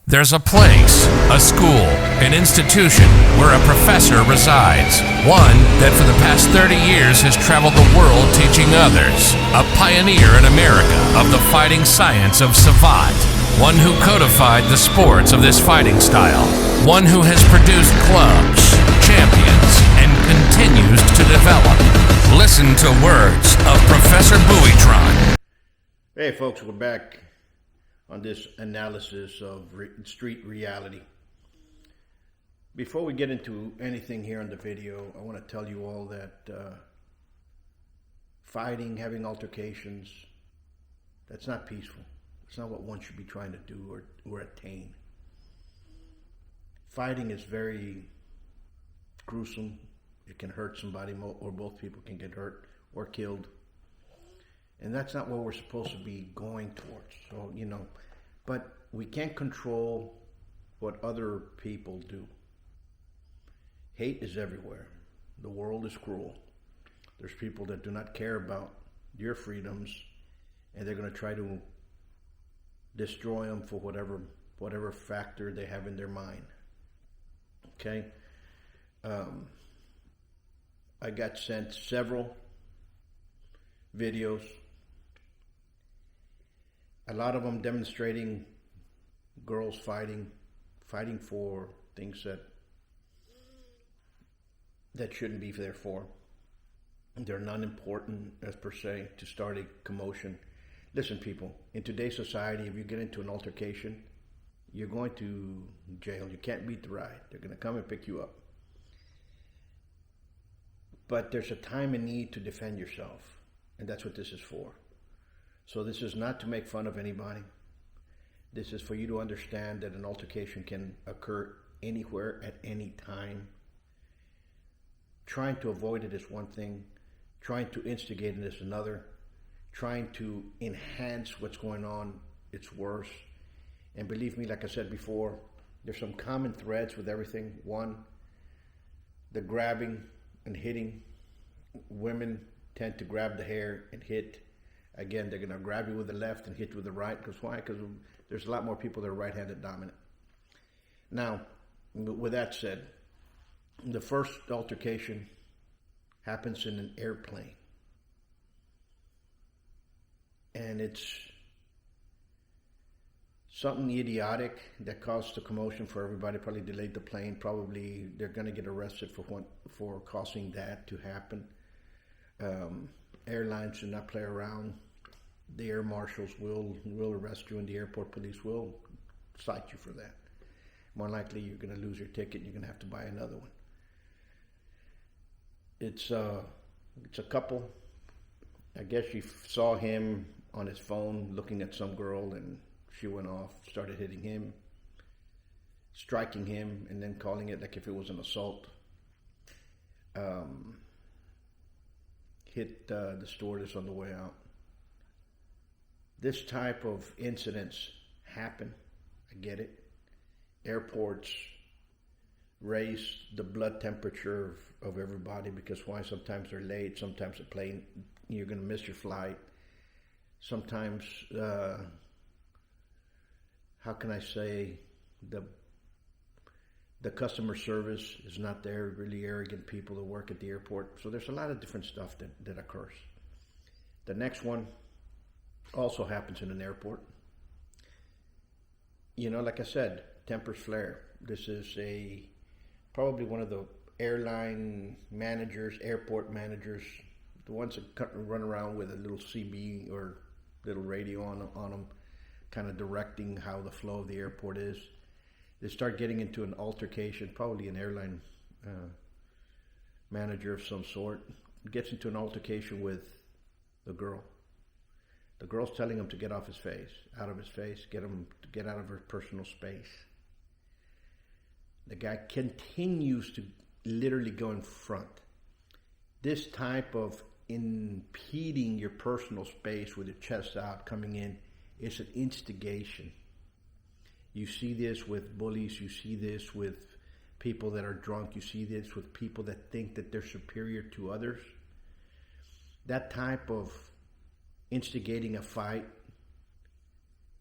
There's a place, a school, an institution where a professor resides. One that for the past 30 years has traveled the world teaching others. A pioneer in America of the fighting science of Savate. One who codified the sports of this fighting style. One who has produced clubs, champions, and continues to develop. Listen to words of Professor Buitron. Hey folks, we're back on this analysis of street reality. Before we get into anything here in the video, I want to tell you all that fighting, having altercations, that's not peaceful. It's not what one should be trying to do or attain. Fighting is very gruesome. It can hurt somebody, or both people can get hurt or killed. And that's not what we're supposed to be going towards. So, but we can't control what other people do. Hate is everywhere. The world is cruel. There's people that do not care about your freedoms, and they're going to try to destroy them for whatever factor they have in their mind. Okay? I got sent several videos, a lot of them demonstrating girls fighting for things that shouldn't be there for. They're not important as per se to start a commotion. Listen, people, in today's society, if you get into an altercation, you're going to jail. You can't beat the ride. They're going to come and pick you up. But there's a time and need to defend yourself, and that's what this is for. So this is not to make fun of anybody. This is for you to understand that an altercation can occur anywhere at any time. Trying to avoid it is one thing. Trying to instigate it is another. Trying to enhance what's going on, it's worse. And believe me, like I said before, there's some common threads with everything. One, the grabbing and hitting. Women tend to grab the hair and hit. Again, they're going to grab you with the left and hit you with the right. Because why? Because there's a lot more people that are right-handed dominant. Now, with that said, the first altercation happens in an airplane. And it's something idiotic that caused the commotion for everybody. Probably delayed the plane. Probably they're going to get arrested for causing that to happen. Airlines do not play around. The air marshals will arrest you, and the airport police will cite you for that. More likely, you're going to lose your ticket. You're going to have to buy another one. It's a couple. I guess she saw him on his phone looking at some girl, and she went off, started hitting him, striking him, and then calling it like if it was an assault. Hit the stewardess on the way out. This type of incidents happen. I get it. Airports raise the blood temperature of everybody because why? Sometimes they're late. Sometimes the plane, you're going to miss your flight. Sometimes, how can I say, the customer service is not there, really arrogant people that work at the airport. So there's a lot of different stuff that occurs. The next one also happens in an airport. Like I said, tempers flare. This is probably one of the airline managers, airport managers, the ones that run around with a little CB or little radio on them, kind of directing how the flow of the airport is. They start getting into an altercation, probably an airline manager of some sort, gets into an altercation with the girl. The girl's telling him to get out of his face, get him to get out of her personal space. The guy continues to literally go in front. This type of impeding your personal space with your chest out, coming in, is an instigation. You see this with bullies. You see this with people that are drunk. You see this with people that think that they're superior to others. That type of instigating a fight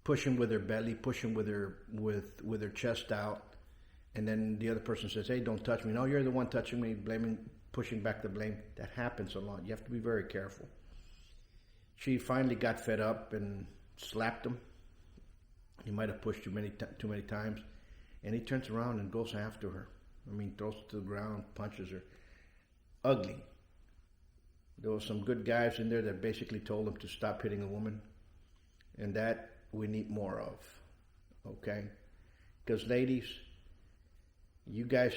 pushing with their belly, pushing with their chest out, and then the other person says, "Hey, don't touch me." No, you're the one touching me, pushing back the blame. That happens a lot. You have to be very careful. She finally got fed up and slapped him. He might have pushed too many times, and he turns around and goes after her. I mean, throws her to the ground, punches her. Ugly. There were some good guys in there that basically told him to stop hitting a woman, and that we need more of, okay? Because ladies, you guys,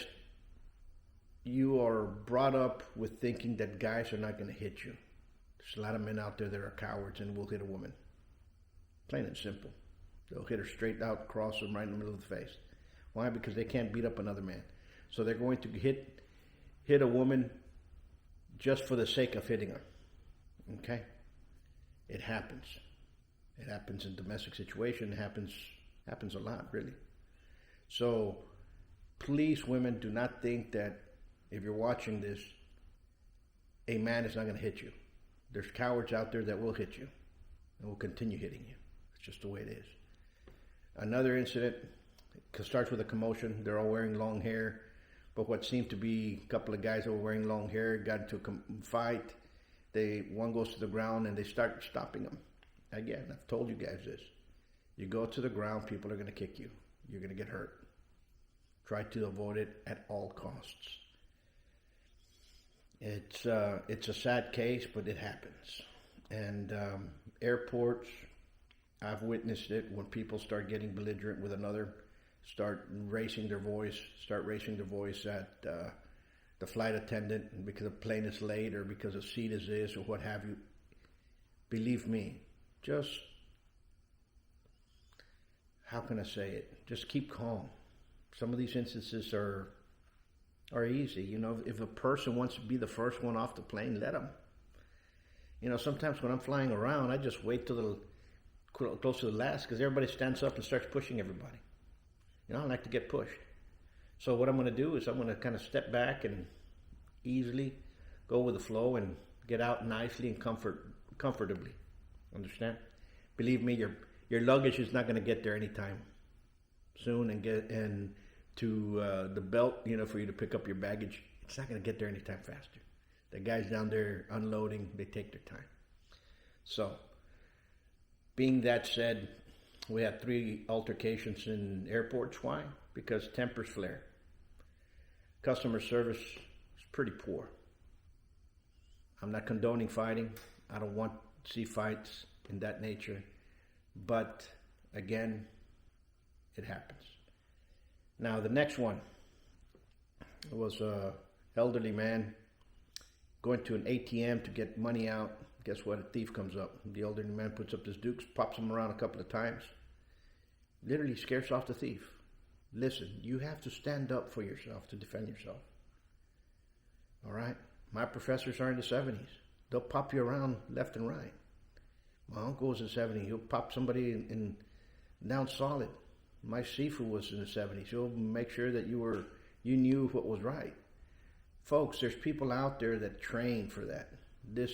you are brought up with thinking that guys are not going to hit you. There's a lot of men out there that are cowards and will hit a woman. Plain and simple. They'll hit her straight out, cross her right in the middle of the face. Why? Because they can't beat up another man. So they're going to hit a woman just for the sake of hitting her. Okay? It happens. It happens in domestic situation. It happens a lot, really. So please, women, do not think that if you're watching this, a man is not going to hit you. There's cowards out there that will hit you and will continue hitting you. It's just the way it is. Another incident starts with a commotion. They're all wearing long hair, but what seemed to be a couple of guys that were wearing long hair got into a fight. One goes to the ground and they start stopping them. Again, I've told you guys this. You go to the ground, people are going to kick you. You're going to get hurt. Try to avoid it at all costs. It's a sad case, but it happens. And airports, I've witnessed it when people start getting belligerent with another, start raising their voice at the flight attendant because the plane is late or because the seat is this or what have you. Believe me, just, how can I say it? Just keep calm. Some of these instances are easy. You know, if a person wants to be the first one off the plane, let them. You know, sometimes when I'm flying around, I just wait till close to the last because everybody stands up and starts pushing everybody. You know, I like to get pushed. So what I'm going to do is I'm going to kind of step back and easily go with the flow and get out nicely and comfortably. Understand? Believe me, your luggage is not going to get there anytime soon and to the belt, you know, for you to pick up your baggage. It's not going to get there anytime faster. The guys down there unloading, they take their time. So, being that said, we had 3 altercations in airports. Why? Because tempers flare. Customer service is pretty poor. I'm not condoning fighting. I don't want to see fights in that nature. But, again, it happens. Now, the next one was an elderly man going to an ATM to get money out. Guess what? A thief comes up. The elderly man puts up his dukes, pops him around a couple of times, literally scares off the thief. Listen, you have to stand up for yourself to defend yourself. All right? My professors are in the 70s. They'll pop you around left and right. My uncle was in the 70s. He'll pop somebody in down solid. My Sifu was in the 70s. He'll make sure that you knew what was right. Folks, there's people out there that train for that. This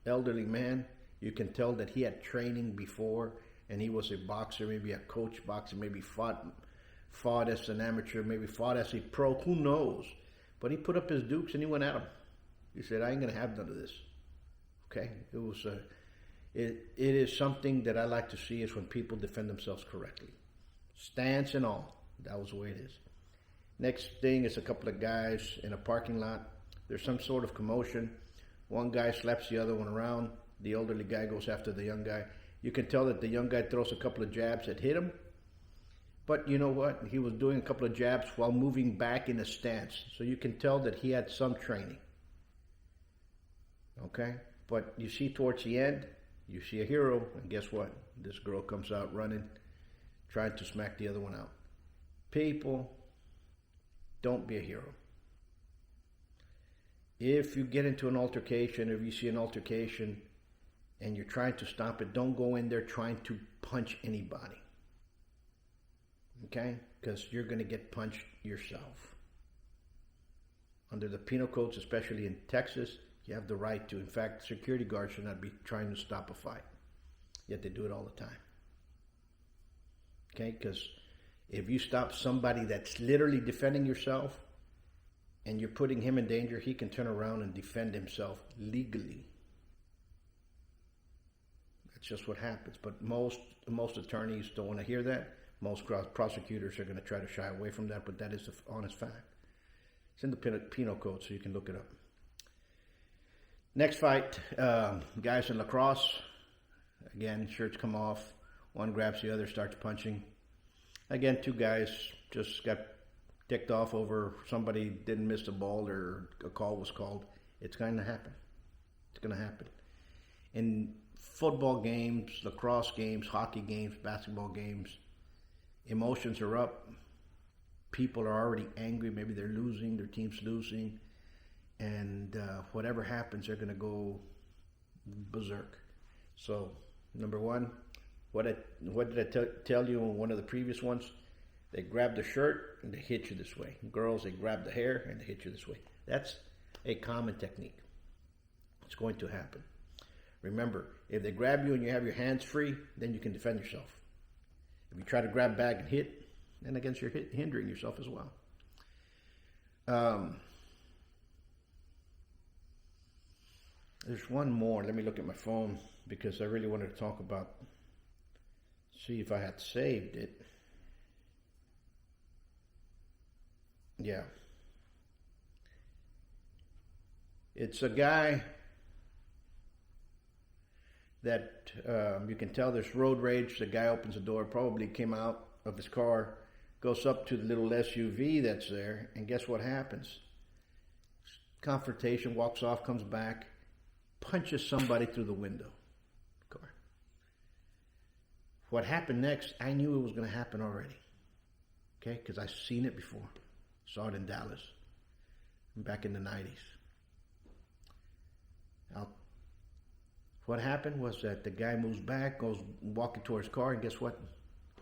elderly man, you can tell that he had training before, and he was a boxer, maybe a coach boxer, maybe fought as an amateur, maybe fought as a pro, who knows? But he put up his dukes and he went at him. He said, I ain't going to have none of this. Okay? It is something that I like to see is when people defend themselves correctly. Stance and all. That was the way it is. Next thing is a couple of guys in a parking lot. There's some sort of commotion. One guy slaps the other one around. The elderly guy goes after the young guy. You can tell that the young guy throws a couple of jabs that hit him. But you know what? He was doing a couple of jabs while moving back in a stance. So you can tell that he had some training. Okay? But you see towards the end, you see a hero. And guess what? This girl comes out running, trying to smack the other one out. People, don't be a hero. If you get into an altercation, if you see an altercation and you're trying to stop it, don't go in there trying to punch anybody. Okay? Because you're going to get punched yourself. Under the penal codes, especially in Texas, you have the right to. In fact, security guards should not be trying to stop a fight. Yet they do it all the time. Okay, because if you stop somebody that's literally defending yourself and you're putting him in danger, he can turn around and defend himself legally. That's just what happens. But most attorneys don't want to hear that. Most prosecutors are going to try to shy away from that, but that is the honest fact. It's in the penal code, so you can look it up. Next fight, guys in lacrosse. Again, shirts come off. One grabs the other, starts punching. Again, two guys just got ticked off over somebody didn't miss the ball or a call was called. It's going to happen. It's going to happen. In football games, lacrosse games, hockey games, basketball games, emotions are up. People are already angry. Maybe they're losing, their team's losing. And whatever happens, they're going to go berserk. So, number one, what did I tell you in one of the previous ones? They grab the shirt and they hit you this way. Girls, they grab the hair and they hit you this way. That's a common technique. It's going to happen. Remember, if they grab you and you have your hands free, then you can defend yourself. If you try to grab bag and hit, then again, you're hindering yourself as well. There's one more. Let me look at my phone because I really wanted to talk about, see if I had saved it. Yeah. It's a guy that you can tell there's road rage. The guy opens the door, probably came out of his car, goes up to the little SUV that's there, and guess what happens? Confrontation, walks off, comes back, punches somebody through the window. Car. What happened next, I knew it was going to happen already. Okay, because I've seen it before. Saw it in Dallas back in the 90s. What happened was that the guy moves back, goes walking towards his car, and guess what?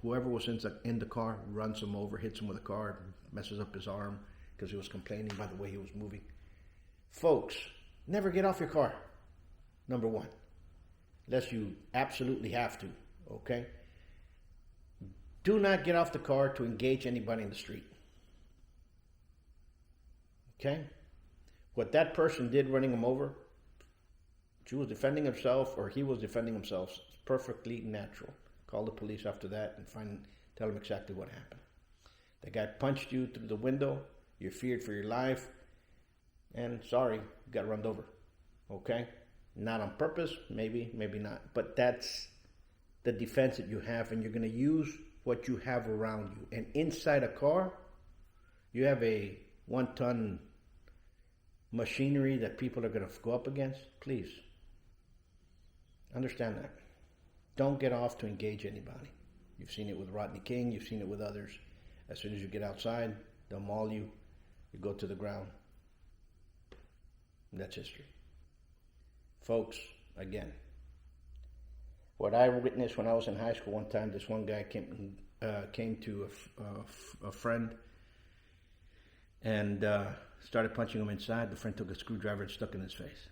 Whoever was in the car runs him over, hits him with a car, messes up his arm because he was complaining by the way he was moving. Folks, never get off your car, number one, unless you absolutely have to, okay? Do not get off the car to engage anybody in the street. Okay? What that person did running him over, she was defending herself or he was defending himself. It's perfectly natural. Call the police after that and tell them exactly what happened. The guy punched you through the window. You're feared for your life. And sorry, you got run over. Okay? Not on purpose, maybe, maybe not. But that's the defense that you have, and you're going to use what you have around you. And inside a car, you have a 1-ton machinery that people are going to go up against. Please understand that. Don't get off to engage anybody. You've seen it with Rodney King. You've seen it with others. As soon as you get outside, they'll maul you. You go to the ground. And that's history. Folks, again, what I witnessed when I was in high school one time, this one guy came to a friend and started punching him inside. The friend took a screwdriver and stuck it in his face.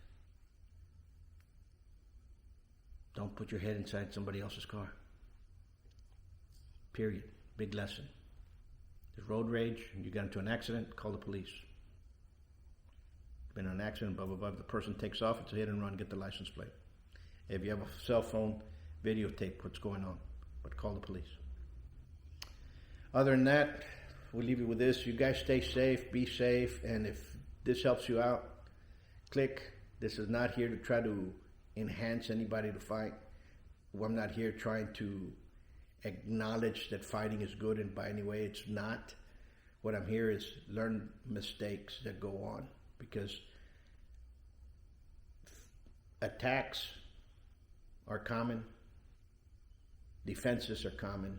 Don't put your head inside somebody else's car. Period. Big lesson. There's road rage, you got into an accident, call the police. Been in an accident, blah, blah, blah. If the person takes off, it's a hit and run, get the license plate. If you have a cell phone, videotape what's going on, but call the police. Other than that, we'll leave you with this. You guys stay safe, be safe, and if this helps you out, click. This is not here to try to enhance anybody to fight. I'm not here trying to acknowledge that fighting is good, and by any way it's not. What I'm here is learn mistakes that go on, because attacks are common, defenses are common.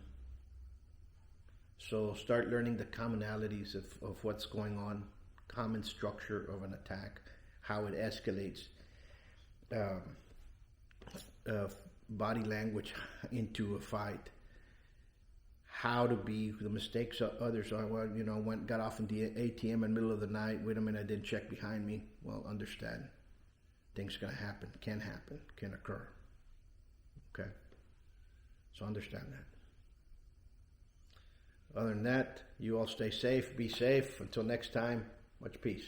So start learning the commonalities of what's going on, common structure of an attack, how it escalates, body language into a fight, how to be, the mistakes others are. Well, got off in the ATM in the middle of the night. Wait a minute, I didn't check behind me. Well, understand. Things can happen, can occur. Okay? So understand that. Other than that, you all stay safe, be safe. Until next time, much peace.